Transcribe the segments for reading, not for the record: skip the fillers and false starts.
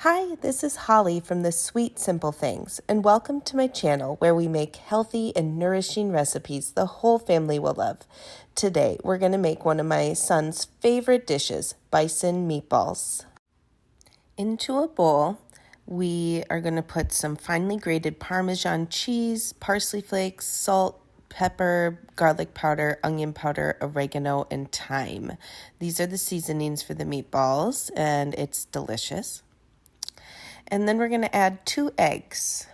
Hi, this is Holly from the Sweet Simple Things, and welcome to my channel where we make healthy and nourishing recipes the whole family will love. Today, we're going to make one of my son's favorite dishes, bison meatballs. Into a bowl, we are going to put some finely grated Parmesan cheese, parsley flakes, salt, pepper, garlic powder, onion powder, oregano, and thyme. These are the seasonings for the meatballs, and it's delicious. And then we're going to add 2 eggs.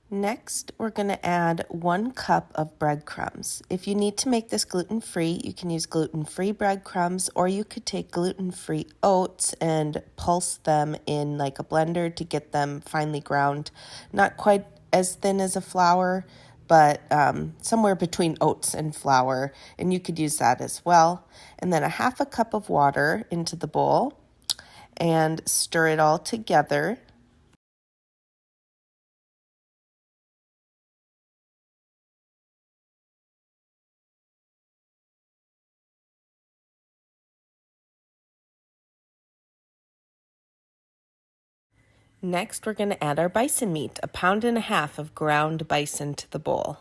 Next, we're going to add 1 cup of breadcrumbs. If you need to make this gluten-free, you can use gluten-free breadcrumbs, or you could take gluten-free oats and pulse them in like a blender to get them finely ground. Not quite as thin as a flour, but somewhere between oats and flour, and you could use that as well. And then a 1/2 cup of water into the bowl and stir it all together. Next, we're going to add our bison meat, 1.5 pounds of ground bison to the bowl.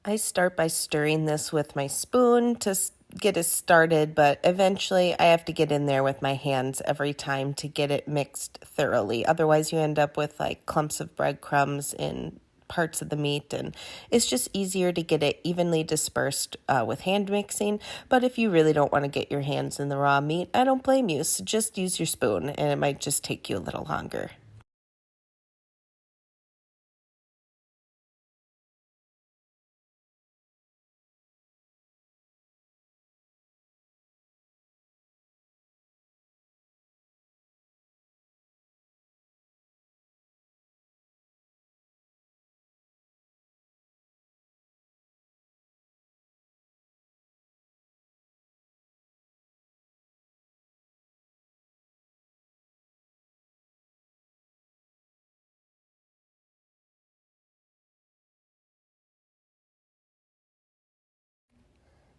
I start by stirring this with my spoon to get it started, but eventually I have to get in there with my hands every time to get it mixed thoroughly. Otherwise, you end up with like clumps of breadcrumbs in parts of the meat, and it's just easier to get it evenly dispersed with hand mixing. But if you really don't want to get your hands in the raw meat, I don't blame you. So just use your spoon, and it might just take you a little longer.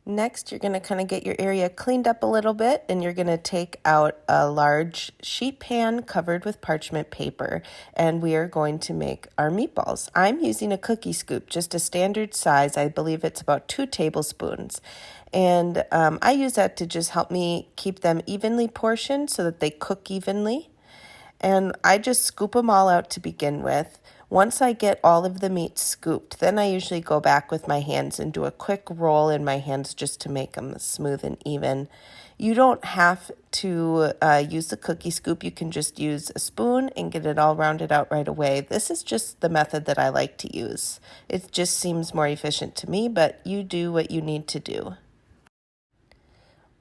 Next, you're going to kind of get your area cleaned up a little bit, and you're going to take out a large sheet pan covered with parchment paper, and we are going to make our meatballs. I'm using a cookie scoop, just a standard size. I believe it's about 2 tablespoons. And I use that to just help me keep them evenly portioned so that they cook evenly. And I just scoop them all out to begin with. Once I get all of the meat scooped, then I usually go back with my hands and do a quick roll in my hands just to make them smooth and even. You don't have to use the cookie scoop. You can just use a spoon and get it all rounded out right away. This is just the method that I like to use. It just seems more efficient to me, but you do what you need to do.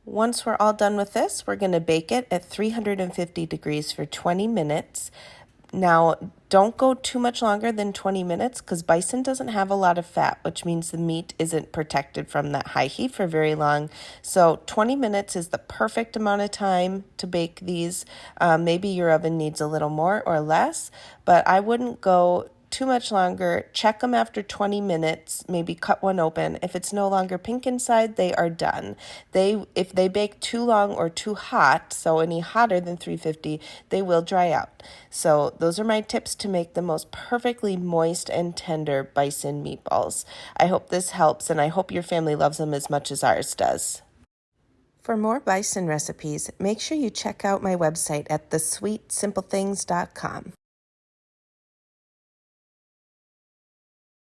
Once we're all done with this, we're going to bake it at 350 degrees for 20 minutes. Now, don't go too much longer than 20 minutes because bison doesn't have a lot of fat, which means the meat isn't protected from that high heat for very long. So 20 minutes is the perfect amount of time to bake these. Maybe your oven needs a little more or less, but I wouldn't go too much longer. Check them after 20 minutes, maybe cut one open. If it's no longer pink inside, they are done. If they bake too long or too hot, so any hotter than 350, they will dry out. So those are my tips to make the most perfectly moist and tender bison meatballs. I hope this helps, and I hope your family loves them as much as ours does. For more bison recipes, make sure you check out my website at thesweetsimplethings.com.